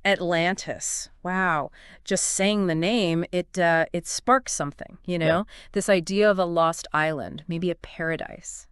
Atlantis. Wow. Just saying the name, it sparks something, you Yeah. know? This idea of a lost island, maybe a paradise.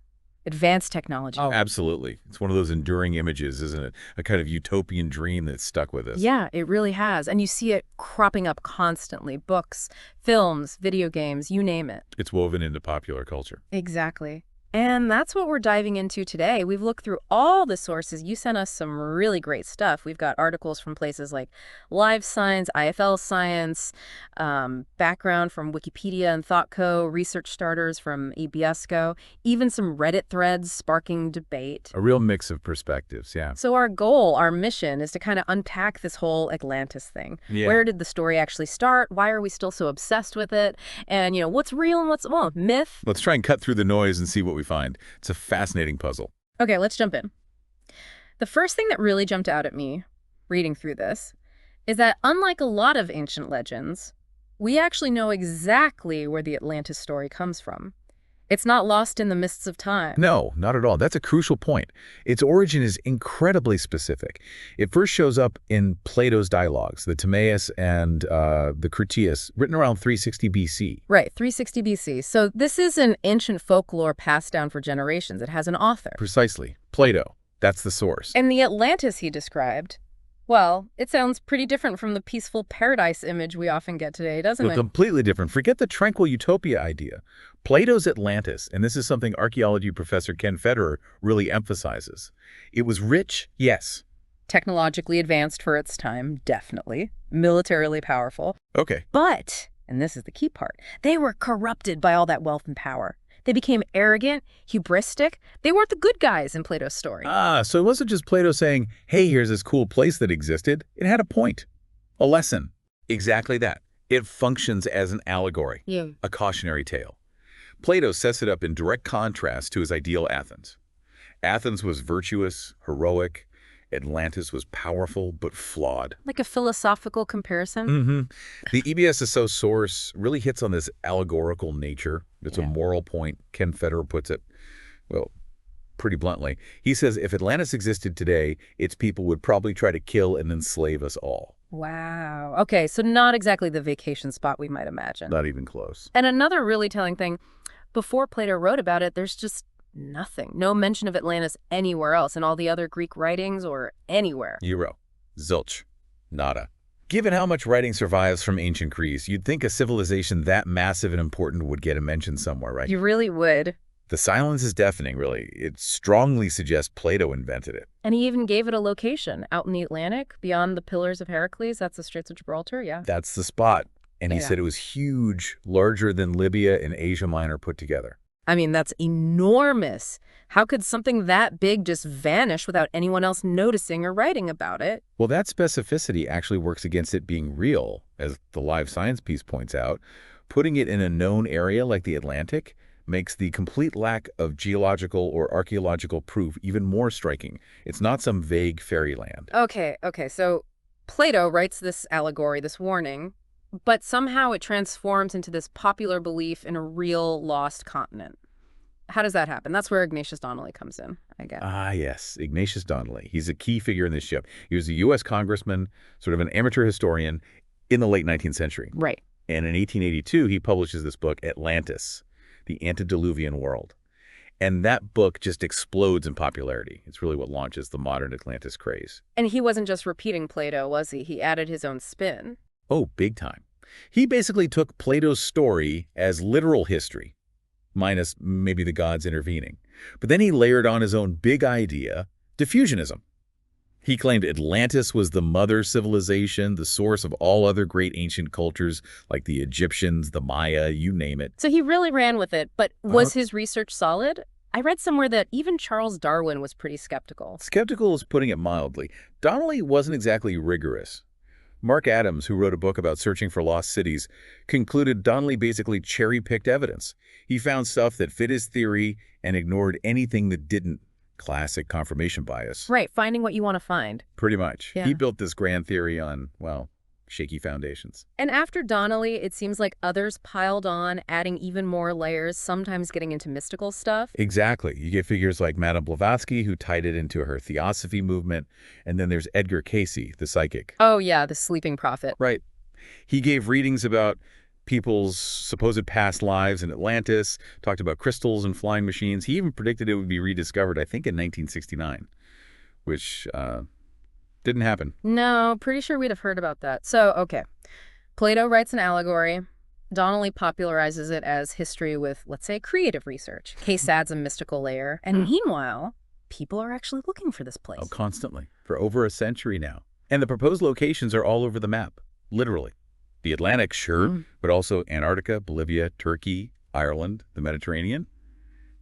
Advanced technology. Oh, absolutely. It's one of those enduring images, isn't it? A kind of utopian dream that's stuck with us. Yeah, it really has. And you see it cropping up constantly. Books, films, video games, you name it. It's woven into popular culture. Exactly. And that's what we're diving into today. We've looked through all the sources. You sent us some really great stuff. We've got articles from places like Live Science, IFL Science, background from Wikipedia and ThoughtCo, research starters from EBSCO, even some Reddit threads sparking debate. A real mix of perspectives, yeah. So our goal, our mission, is to kind of unpack this whole Atlantis thing. Yeah. Where did the story actually start? Why are we still so obsessed with it? And, what's real and what's, well, myth? Let's try and cut through the noise and see what we find. It's a fascinating puzzle. Okay, let's jump in. The first thing that really jumped out at me, reading through this, is that unlike a lot of ancient legends, we actually know exactly where the Atlantis story comes from. It's not lost in the mists of time. No, not at all. That's a crucial point. Its origin is incredibly specific. It first shows up in Plato's dialogues, the Timaeus and the Critias, written around 360 BC. Right, 360 BC. So this is an ancient folklore passed down for generations. It has an author. Precisely. Plato. That's the source. And the Atlantis he described, well, it sounds pretty different from the peaceful paradise image we often get today, doesn't Well, it? completely different. Forget the tranquil utopia idea. Plato's Atlantis, and this is something archaeology professor Ken Federer really emphasizes. It was rich, yes. Technologically advanced for its time, definitely. Militarily powerful. Okay. But, and this is the key part, they were corrupted by all that wealth and power. They became arrogant, hubristic. They weren't the good guys in Plato's story. So it wasn't just Plato saying, hey, here's this cool place that existed. It had a point, a lesson. Exactly that. It functions as an allegory, a cautionary tale. Plato sets it up in direct contrast to his ideal Athens. Athens was virtuous, heroic. Atlantis was powerful but flawed. Like a philosophical comparison? Mm-hmm. The EBSSO source really hits on this allegorical nature. It's a moral point. Ken Federer puts it, well, pretty bluntly. He says if Atlantis existed today, its people would probably try to kill and enslave us all. Wow. Okay, so not exactly the vacation spot we might imagine. Not even close. And another really telling thing, before Plato wrote about it, there's just nothing. No mention of Atlantis anywhere else in all the other Greek writings or anywhere. Zero. Zilch. Nada. Given how much writing survives from ancient Greece, you'd think a civilization that massive and important would get a mention somewhere, right? You really would. The silence is deafening, really. It strongly suggests Plato invented it. And he even gave it a location out in the Atlantic, beyond the Pillars of Heracles. That's the Straits of Gibraltar, yeah. That's the spot. And he Yeah. said it was huge, larger than Libya and Asia Minor put together. I mean, that's enormous. How could something that big just vanish without anyone else noticing or writing about it? Well, that specificity actually works against it being real, as the Live Science piece points out. Putting it in a known area like the Atlantic makes the complete lack of geological or archaeological proof even more striking. It's not some vague fairyland. Okay, so Plato writes this allegory, this warning, but somehow it transforms into this popular belief in a real lost continent. How does that happen? That's where Ignatius Donnelly comes in, I guess. Ah, yes, Ignatius Donnelly. He's a key figure in this ship. He was a U.S. congressman, sort of an amateur historian in the late 19th century. Right. And in 1882, he publishes this book, Atlantis, the Antediluvian World. And that book just explodes in popularity. It's really what launches the modern Atlantis craze. And he wasn't just repeating Plato, was he? He added his own spin. Oh, big time. He basically took Plato's story as literal history, minus maybe the gods intervening. But then he layered on his own big idea, diffusionism. He claimed Atlantis was the mother civilization, the source of all other great ancient cultures like the Egyptians, the Maya, you name it. So he really ran with it, but was his research solid? I read somewhere that even Charles Darwin was pretty skeptical. Skeptical is putting it mildly. Donnelly wasn't exactly rigorous. Mark Adams, who wrote a book about searching for lost cities, concluded Donnelly basically cherry-picked evidence. He found stuff that fit his theory and ignored anything that didn't. Classic confirmation bias. Right, finding what you want to find. Pretty much. Yeah. He built this grand theory on, well, shaky foundations. And after Donnelly, it seems like others piled on, adding even more layers, sometimes getting into mystical stuff. Exactly. You get figures like Madame Blavatsky, who tied it into her theosophy movement, and then there's Edgar Cayce, the psychic. Oh yeah, the sleeping prophet. Right. He gave readings about people's supposed past lives in Atlantis, talked about crystals and flying machines. He even predicted it would be rediscovered, I think, in 1969, which didn't happen. No, pretty sure we'd have heard about that. So, okay. Plato writes an allegory. Donnelly popularizes it as history with, let's say, creative research. Case adds a mystical layer. And meanwhile, people are actually looking for this place. Oh, constantly. For over a century now. And the proposed locations are all over the map, literally. The Atlantic, sure, but also Antarctica, Bolivia, Turkey, Ireland, the Mediterranean.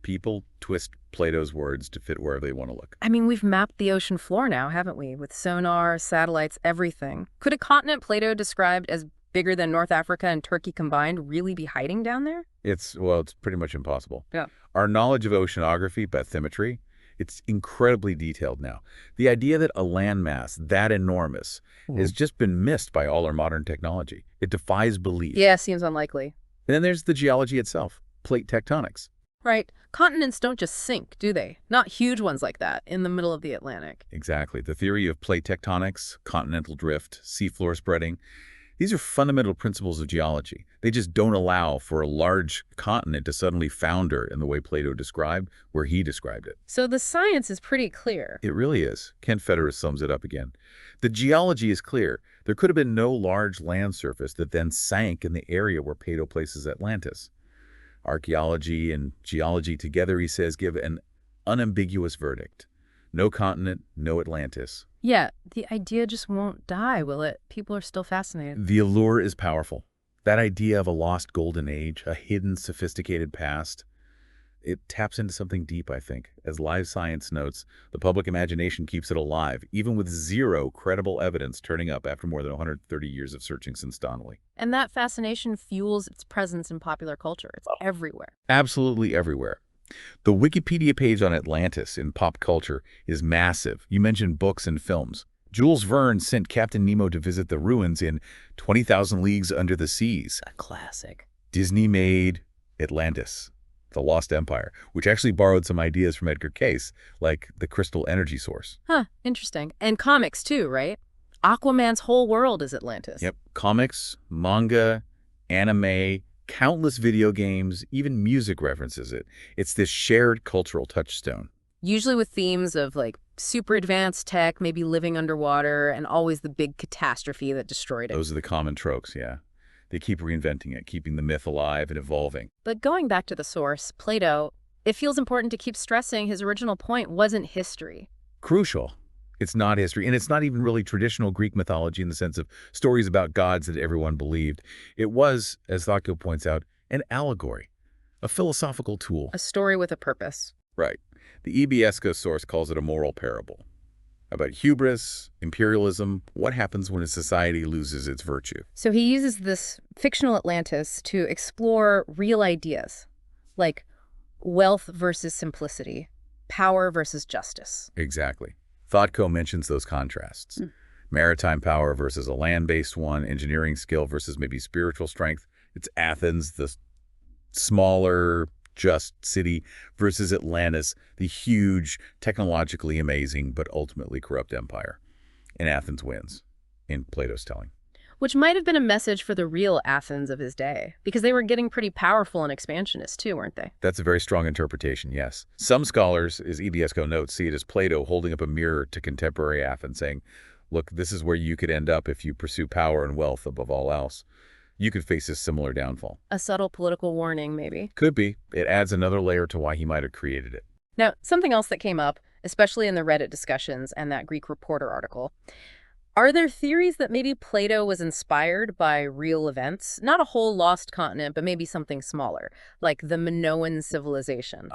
People twist Plato's words to fit wherever they want to look. I mean, we've mapped the ocean floor now, haven't we? With sonar, satellites, everything. Could a continent Plato described as bigger than North Africa and Turkey combined really be hiding down there? It's pretty much impossible. Yeah. Our knowledge of oceanography, bathymetry, it's incredibly detailed now. The idea that a landmass that enormous has just been missed by all our modern technology. It defies belief. Yeah, seems unlikely. And then there's the geology itself, plate tectonics. Right. Continents don't just sink, do they? Not huge ones like that in the middle of the Atlantic. Exactly. The theory of plate tectonics, continental drift, seafloor spreading, these are fundamental principles of geology. They just don't allow for a large continent to suddenly founder in the way Plato described, where he described it. So the science is pretty clear. It really is. Ken Federer sums it up again. The geology is clear. There could have been no large land surface that then sank in the area where Plato places Atlantis. Archaeology and geology together, he says, give an unambiguous verdict. No continent, no Atlantis. Yeah, the idea just won't die, will it? People are still fascinated. The allure is powerful. That idea of a lost golden age, a hidden, sophisticated past, it taps into something deep, I think. As Live Science notes, the public imagination keeps it alive, even with zero credible evidence turning up after more than 130 years of searching since Donnelly. And that fascination fuels its presence in popular culture. It's everywhere. Absolutely everywhere. The Wikipedia page on Atlantis in pop culture is massive. You mentioned books and films. Jules Verne sent Captain Nemo to visit the ruins in 20,000 Leagues Under the Seas. A classic. Disney made Atlantis, the Lost Empire, which actually borrowed some ideas from Edgar Cayce, like the crystal energy source. Huh, interesting. And comics too, right? Aquaman's whole world is Atlantis. Yep, comics, manga, anime, countless video games, even music references it. It's this shared cultural touchstone. Usually with themes of like super advanced tech, maybe living underwater, and always the big catastrophe that destroyed it. Those are the common tropes, yeah. They keep reinventing it, keeping the myth alive and evolving. But going back to the source, Plato, it feels important to keep stressing his original point wasn't history. Crucial. It's not history, and it's not even really traditional Greek mythology in the sense of stories about gods that everyone believed. It was, as Thakko points out, an allegory, a philosophical tool. A story with a purpose. Right. The EBSCO source calls it a moral parable about hubris, imperialism, what happens when a society loses its virtue. So he uses this fictional Atlantis to explore real ideas, like wealth versus simplicity, power versus justice. Exactly. Thoughtco mentions those contrasts. Maritime power versus a land-based one, engineering skill versus maybe spiritual strength. It's Athens, the smaller, just city, versus Atlantis, the huge, technologically amazing, but ultimately corrupt empire. And Athens wins, in Plato's telling. Which might have been a message for the real Athens of his day, because they were getting pretty powerful and expansionist too, weren't they? That's a very strong interpretation, yes. Some scholars, as EBSCO notes, see it as Plato holding up a mirror to contemporary Athens, saying, look, this is where you could end up if you pursue power and wealth above all else. You could face a similar downfall. A subtle political warning, maybe. Could be. It adds another layer to why he might have created it. Now, something else that came up, especially in the Reddit discussions and that Greek Reporter article, are there theories that maybe Plato was inspired by real events? Not a whole lost continent, but maybe something smaller, like the Minoan civilization.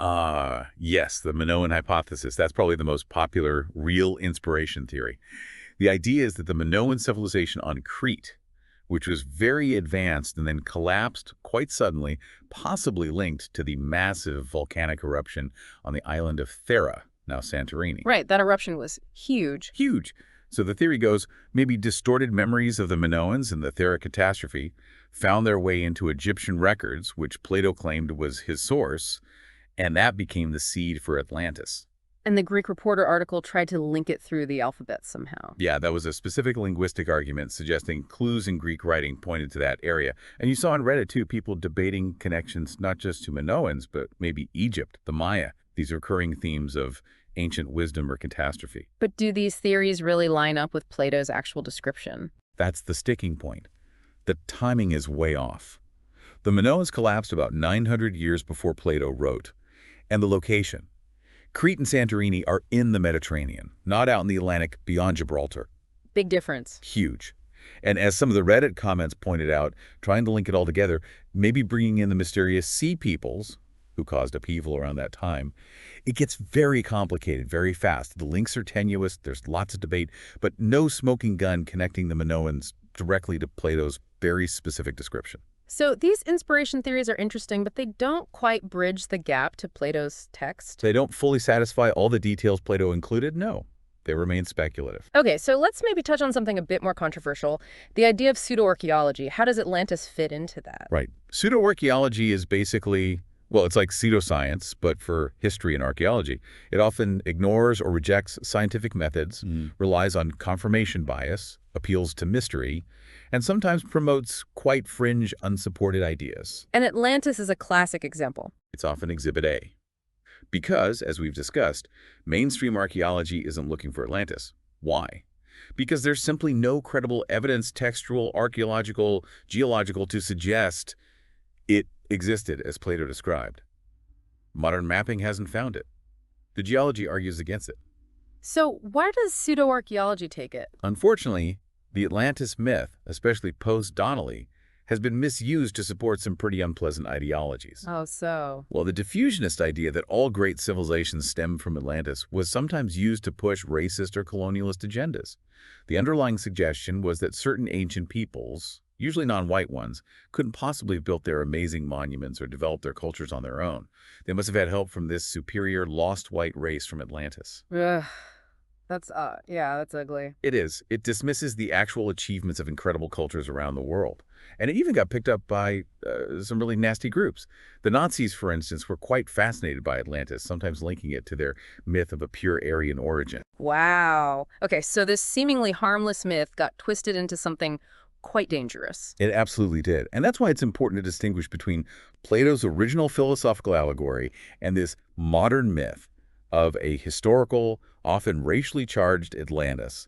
Yes, the Minoan hypothesis. That's probably the most popular real inspiration theory. The idea is that the Minoan civilization on Crete, which was very advanced and then collapsed quite suddenly, possibly linked to the massive volcanic eruption on the island of Thera, now Santorini. Right, that eruption was huge. Huge. So the theory goes, maybe distorted memories of the Minoans and the Thera catastrophe found their way into Egyptian records, which Plato claimed was his source, and that became the seed for Atlantis. And the Greek Reporter article tried to link it through the alphabet somehow. Yeah, that was a specific linguistic argument suggesting clues in Greek writing pointed to that area. And you saw on Reddit, too, people debating connections not just to Minoans, but maybe Egypt, the Maya, these recurring themes of ancient wisdom or catastrophe. But do these theories really line up with Plato's actual description? That's the sticking point. The timing is way off. The Minoans collapsed about 900 years before Plato wrote. And the location. Crete and Santorini are in the Mediterranean, not out in the Atlantic beyond Gibraltar. Big difference. Huge. And as some of the Reddit comments pointed out, trying to link it all together, maybe bringing in the mysterious sea peoples who caused upheaval around that time, it gets very complicated very fast. The links are tenuous, there's lots of debate, but no smoking gun connecting the Minoans directly to Plato's very specific description. So these inspiration theories are interesting, but they don't quite bridge the gap to Plato's text. They don't fully satisfy all the details Plato included? No. They remain speculative. Okay, so let's maybe touch on something a bit more controversial. The idea of pseudo-archaeology. How does Atlantis fit into that? Right. Pseudo-archaeology is basically, well, it's like pseudoscience, but for history and archaeology. It often ignores or rejects scientific methods, relies on confirmation bias, appeals to mystery, and sometimes promotes quite fringe, unsupported ideas. And Atlantis is a classic example. It's often Exhibit A. Because, as we've discussed, mainstream archaeology isn't looking for Atlantis. Why? Because there's simply no credible evidence, textual, archaeological, geological, to suggest it existed as Plato described. Modern mapping hasn't found it. The geology argues against it. So where does pseudo-archaeology take it? Unfortunately, the Atlantis myth, especially post-Donnelly, has been misused to support some pretty unpleasant ideologies. Oh, so. Well, the diffusionist idea that all great civilizations stem from Atlantis was sometimes used to push racist or colonialist agendas. The underlying suggestion was that certain ancient peoples, usually non-white ones, couldn't possibly have built their amazing monuments or developed their cultures on their own. They must have had help from this superior lost white race from Atlantis. Ugh. Yeah, that's ugly. It is. It dismisses the actual achievements of incredible cultures around the world. And it even got picked up by some really nasty groups. The Nazis, for instance, were quite fascinated by Atlantis, sometimes linking it to their myth of a pure Aryan origin. Wow. Okay, so this seemingly harmless myth got twisted into something quite dangerous. It absolutely did. And that's why it's important to distinguish between Plato's original philosophical allegory and this modern myth of a historical, often racially charged Atlantis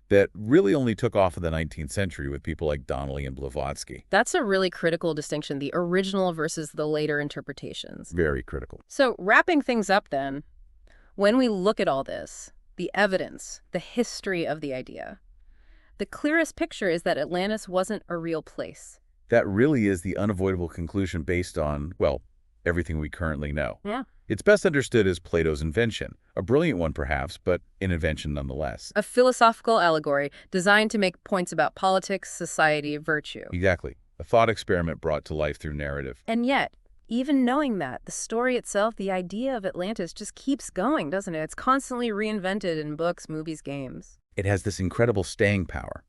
that really only took off in the 19th century with people like Donnelly and Blavatsky. That's a really critical distinction, the original versus the later interpretations. Very critical. So wrapping things up then, when we look at all this, the evidence, the history of the idea, the clearest picture is that Atlantis wasn't a real place. That really is the unavoidable conclusion based on, well, everything we currently know. Yeah. It's best understood as Plato's invention, a brilliant one perhaps, but an invention nonetheless. A philosophical allegory designed to make points about politics, society, virtue. Exactly. A thought experiment brought to life through narrative. And yet, even knowing that, the story itself, the idea of Atlantis just keeps going, doesn't it? It's constantly reinvented in books, movies, games. It has this incredible staying power.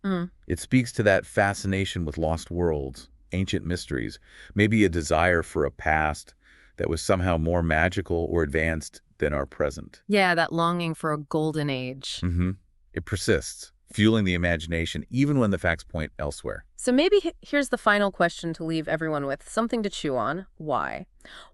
It speaks to that fascination with lost worlds, ancient mysteries, maybe a desire for a past that was somehow more magical or advanced than our present. Yeah, that longing for a golden age. It persists, fueling the imagination even when the facts point elsewhere. So maybe here's the final question to leave everyone with, something to chew on. Why?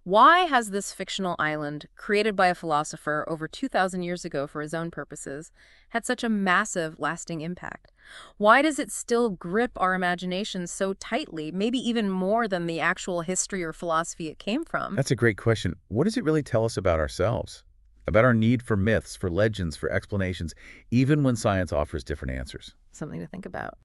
Why has this fictional island, created by a philosopher over 2,000 years ago for his own purposes, had such a massive, lasting impact? Why does it still grip our imaginations so tightly, maybe even more than the actual history or philosophy it came from? That's a great question. What does it really tell us about ourselves? About our need for myths, for legends, for explanations, even when science offers different answers? Something to think about.